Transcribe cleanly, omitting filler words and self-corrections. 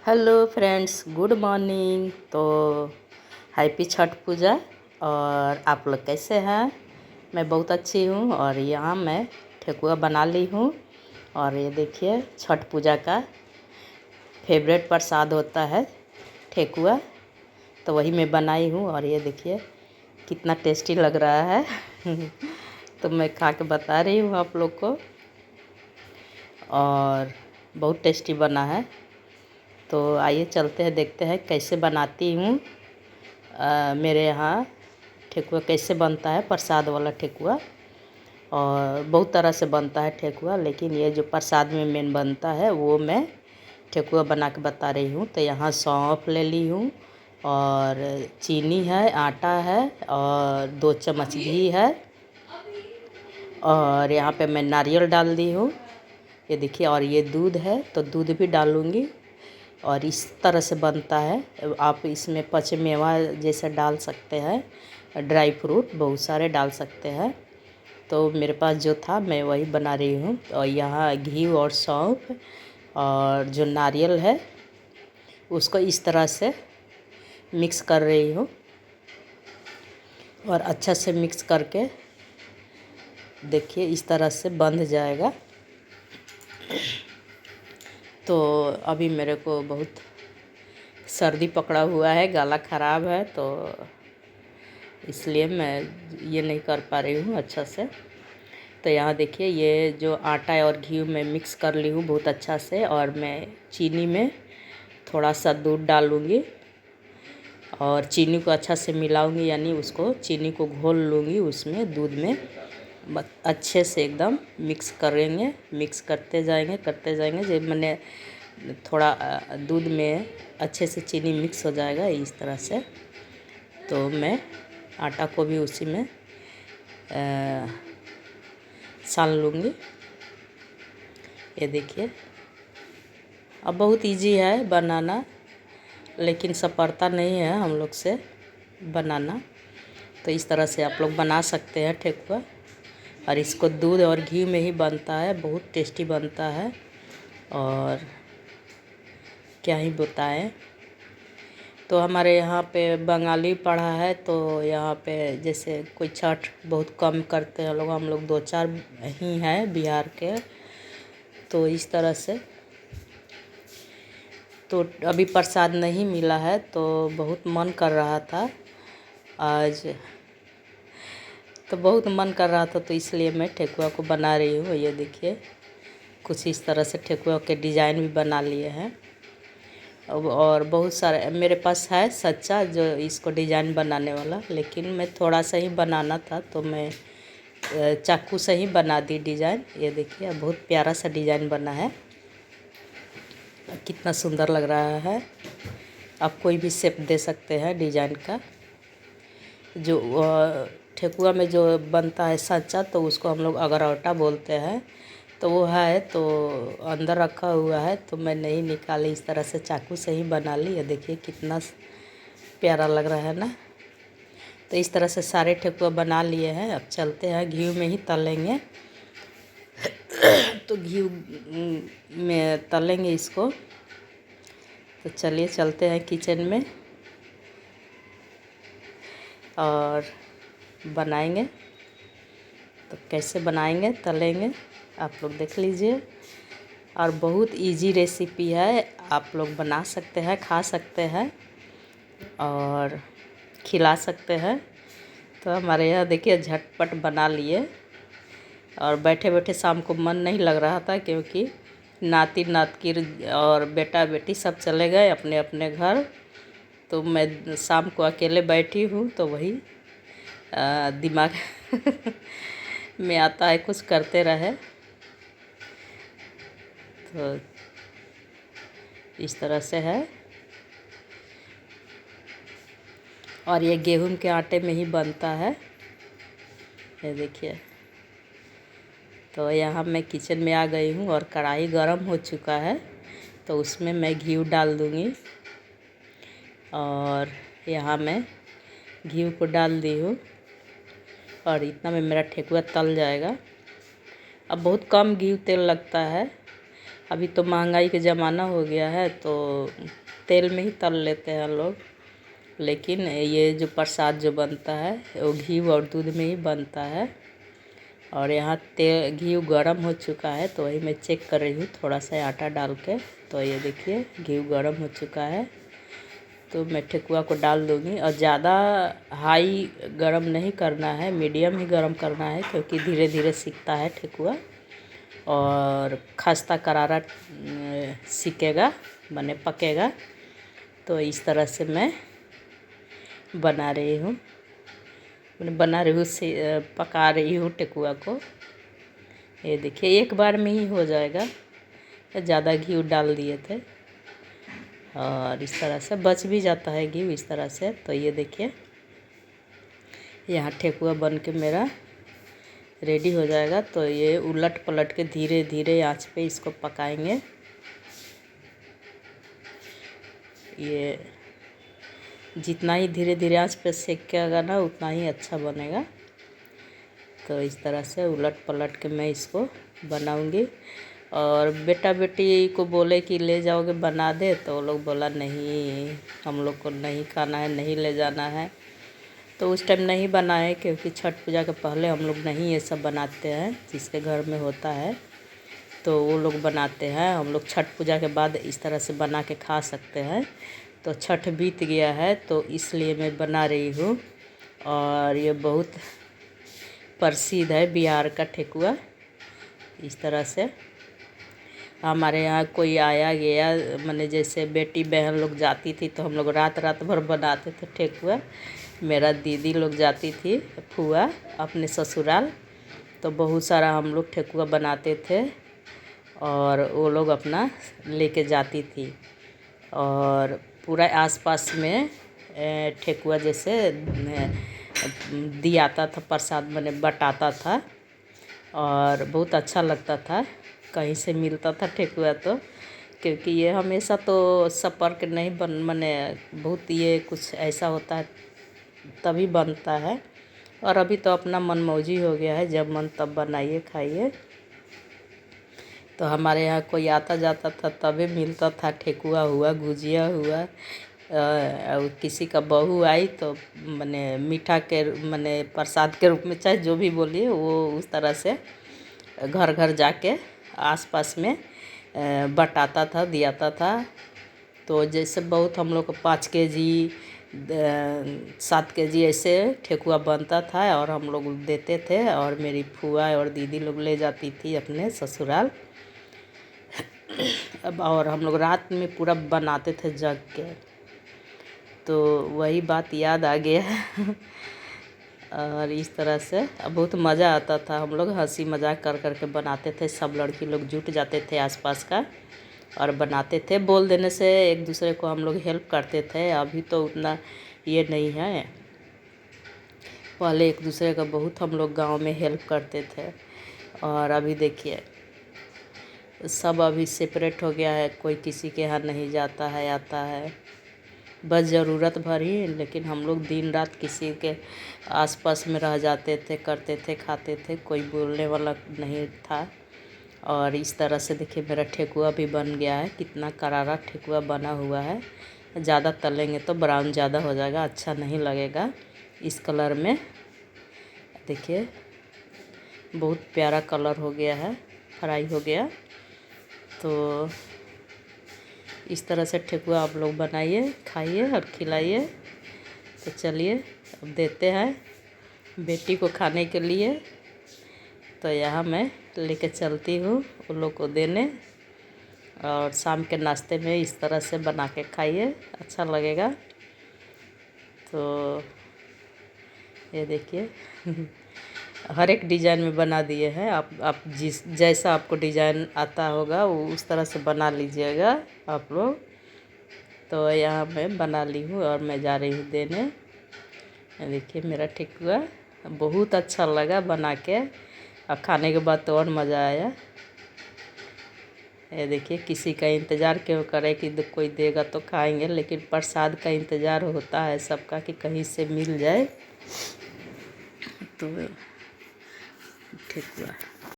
Hello friends, good morning. तो happy Chhath पूजा। और आप लोग कैसे हैं? मैं बहुत अच्छी हूँ। और यहाँ मैं ठेकुआ बना ली हूँ। और ये देखिए, छठ पूजा का फेवरेट प्रसाद होता है ठेकुआ, तो वही मैं बनाई हूँ। और ये देखिए कितना टेस्टी लग रहा है तो मैं खा के बता रही हूँ आप लोग को। और बहुत टेस्टी बना है। तो आइए चलते हैं, देखते हैं कैसे बनाती हूँ। मेरे यहाँ ठेकुआ कैसे बनता है, प्रसाद वाला ठेकुआ। और बहुत तरह से बनता है ठेकुआ, लेकिन ये जो प्रसाद में मेन बनता है वो मैं ठेकुआ बना के बता रही हूँ। तो यहाँ सौंफ ले ली हूँ, और चीनी है, आटा है, और 2 चम्मच घी है। और यहाँ पे मैं नारियल डाल दी हूँ, ये देखिए। और ये दूध है, तो दूध भी डालूँगी। और इस तरह से बनता है। आप इसमें पचमेवा जैसे डाल सकते हैं, ड्राई फ्रूट बहुत सारे डाल सकते हैं। तो मेरे पास जो था मैं वही बना रही हूँ। और यहाँ घी और सौंफ और जो नारियल है उसको इस तरह से मिक्स कर रही हूँ। और अच्छा से मिक्स करके देखिए इस तरह से बंध जाएगा। तो अभी मेरे को बहुत सर्दी पकड़ा हुआ है, गला ख़राब है, तो इसलिए मैं ये नहीं कर पा रही हूँ अच्छा से। तो यहाँ देखिए, ये जो आटा और घी मैं मिक्स कर ली हूँ बहुत अच्छा से। और मैं चीनी में थोड़ा सा दूध डालूँगी और चीनी को अच्छा से मिलाऊँगी, यानी उसको चीनी को घोल लूँगी उसमें दूध में। अच्छे से एकदम मिक्स करेंगे, मिक्स करते जाएंगे जब मैंने थोड़ा दूध में अच्छे से चीनी मिक्स हो जाएगा इस तरह से। तो मैं आटा को भी उसी में सान लूँगी। ये देखिए, अब बहुत इजी है बनाना, लेकिन सपरता नहीं है हम लोग से बनाना। तो इस तरह से आप लोग बना सकते हैं ठेकुआ। और इसको दूध और घी में ही बनता है, बहुत टेस्टी बनता है। और क्या ही बताएं। तो हमारे यहाँ पे बंगाली पढ़ा है, तो यहाँ पे जैसे कोई छठ बहुत कम करते हैं लोग, हम लोग 2-4 ही हैं बिहार के। तो इस तरह से तो अभी प्रसाद नहीं मिला है, तो बहुत मन कर रहा था आज, तो बहुत मन कर रहा था, तो इसलिए मैं ठेकुआ को बना रही हूँ। ये देखिए कुछ इस तरह से ठेकुआ के डिज़ाइन भी बना लिए हैं। और बहुत सारे मेरे पास है सच्चा जो इसको डिज़ाइन बनाने वाला, लेकिन मैं थोड़ा सा ही बनाना था, तो मैं चाकू से ही बना दी डिज़ाइन। ये देखिए बहुत प्यारा सा डिज़ाइन बना है, कितना सुंदर लग रहा है। आप कोई भी शेप दे सकते हैं डिज़ाइन का। जो ठेकुआ में जो बनता है सच्चा, तो उसको हम लोग अगरौटा बोलते हैं। तो वो है, तो अंदर रखा हुआ है, तो मैं नहीं निकाली, इस तरह से चाकू से ही बना ली। ये देखिए कितना प्यारा लग रहा है ना। तो इस तरह से सारे ठेकुआ बना लिए हैं। अब चलते हैं, घी में ही तलेंगे तो घी में तलेंगे इसको। तो चलिए चलते हैं किचन में और बनाएंगे। तो कैसे बनाएंगे, तलेंगे, आप लोग देख लीजिए। और बहुत इजी रेसिपी है, आप लोग बना सकते हैं, खा सकते हैं और खिला सकते हैं। तो हमारे यहाँ देखिए झटपट बना लिए। और बैठे बैठे शाम को मन नहीं लग रहा था, क्योंकि नाती नातकिर और बेटा बेटी सब चले गए अपने अपने घर। तो मैं शाम को अकेले बैठी हूँ, तो वही दिमाग में आता है कुछ करते रहे। तो इस तरह से है। और ये गेहूं के आटे में ही बनता है, ये देखिए। तो यहाँ मैं किचन में आ गई हूँ और कढ़ाई गरम हो चुका है, तो उसमें मैं घी डाल दूँगी। और यहाँ मैं घी को डाल दी हूँ, और इतना में मेरा ठेकुआ तल जाएगा। अब बहुत कम घी तेल लगता है, अभी तो महंगाई के ज़माना हो गया है तो तेल में ही तल लेते हैं लोग, लेकिन ये जो प्रसाद जो बनता है वो घी और दूध में ही बनता है। और यहाँ तेल घी गर्म हो चुका है तो वही मैं चेक कर रही हूँ थोड़ा सा आटा डाल के। तो ये देखिए घी गर्म हो चुका है तो मैं ठेकुआ को डाल दूँगी। और ज़्यादा हाई गरम नहीं करना है, मीडियम ही गरम करना है, क्योंकि धीरे धीरे सीखता है ठेकुआ और खस्ता करारा सीखेगा, बने पकेगा। तो इस तरह से मैं बना रही हूँ, पका रही हूँ ठेकुआ को। ये देखिए एक बार में ही हो जाएगा, ज़्यादा घी डाल दिए थे और इस तरह से बच भी जाता है घी इस तरह से। तो ये देखिए यहाँ ठेकुआ बन के मेरा रेडी हो जाएगा। तो ये उलट पलट के धीरे धीरे आंच पे इसको पकाएंगे। ये जितना ही धीरे धीरे आंच पे सेकेगा ना उतना ही अच्छा बनेगा। तो इस तरह से उलट पलट के मैं इसको बनाऊंगी। और बेटा बेटी को बोले कि ले जाओगे बना दे, तो वो लोग बोला नहीं, हम लोग को नहीं खाना है, नहीं ले जाना है। तो उस टाइम नहीं बनाए, क्योंकि छठ पूजा के पहले हम लोग नहीं ये सब बनाते हैं, जिसके घर में होता है तो वो लोग बनाते हैं। हम लोग छठ पूजा के बाद इस तरह से बना के खा सकते हैं। तो छठ बीत गया है तो इसलिए मैं बना रही हूँ। और ये बहुत प्रसिद्ध है बिहार का ठेकुआ। इस तरह से हमारे यहाँ कोई आया गया, मैंने जैसे बेटी बहन लोग जाती थी तो हम लोग रात रात भर बनाते थे ठेकुआ। मेरा दीदी लोग जाती थी फुआ अपने ससुराल, तो बहुत सारा हम लोग ठेकुआ बनाते थे और वो लोग अपना लेके जाती थी। और पूरा आसपास में ठेकुआ जैसे दियाता था, प्रसाद बने बटाता था और बहुत अच्छा लगता था। कहीं से मिलता था ठेकुआ तो, क्योंकि ये हमेशा तो सपर के नहीं बने, बहुत ये कुछ ऐसा होता है तभी बनता है। और अभी तो अपना मनमौजी हो गया है, जब मन तब बनाइए खाइए। तो हमारे यहाँ कोई आता जाता था तभी मिलता था, ठेकुआ हुआ, गुजिया हुआ, किसी का बहू आई तो मने मीठा के मने प्रसाद के रूप में, चाहे जो भी बोलिए, वो उस तरह से घर घर जाके आसपास में बटाता था, दियाता था। तो जैसे बहुत हम लोग को 5 केजी 7 केजी ऐसे ठेकुआ बनता था और हम लोग देते थे। और मेरी फुआ और दीदी लोग ले जाती थी अपने ससुराल। अब और हम लोग रात में पूरा बनाते थे जग के, तो वही बात याद आ गया। और इस तरह से अब बहुत मज़ा आता था, हम लोग हंसी मजाक कर कर के बनाते थे। सब लड़की लोग जुट जाते थे आसपास का और बनाते थे। बोल देने से एक दूसरे को हम लोग हेल्प करते थे। अभी तो उतना ये नहीं है, पहले एक दूसरे का बहुत हम लोग गांव में हेल्प करते थे। और अभी देखिए सब अभी सेपरेट हो गया है, कोई किसी के यहाँ नहीं जाता है आता है, बस ज़रूरत भर ही। लेकिन हम लोग दिन रात किसी के आसपास में रह जाते थे, करते थे, खाते थे, कोई बोलने वाला नहीं था। और इस तरह से देखिए मेरा ठेकुआ भी बन गया है, कितना करारा ठेकुआ बना हुआ है। ज़्यादा तलेंगे तो ब्राउन ज़्यादा हो जाएगा, अच्छा नहीं लगेगा। इस कलर में देखिए बहुत प्यारा कलर हो गया है, फ्राई हो गया। तो इस तरह से ठेकुआ आप लोग बनाइए, खाइए और खिलाइए। तो चलिए अब देते हैं बेटी को खाने के लिए। तो यहाँ मैं लेके चलती हूँ उन लोग को देने। और शाम के नाश्ते में इस तरह से बना के खाइए, अच्छा लगेगा। तो ये देखिए हर एक डिज़ाइन में बना दिए हैं। आप जैसा आपको डिज़ाइन आता होगा वो उस तरह से बना लीजिएगा आप लोग। तो यहाँ मैं बना ली हूँ और मैं जा रही हूँ देने। देखिए मेरा ठेकुआ बहुत अच्छा लगा बना के, और खाने के बाद तो और मज़ा आया। ये देखिए किसी का इंतज़ार क्यों करे कि कोई देगा तो खाएंगे, लेकिन प्रसाद का इंतज़ार होता है सबका कि कहीं से मिल जाए। तो ठेकुआ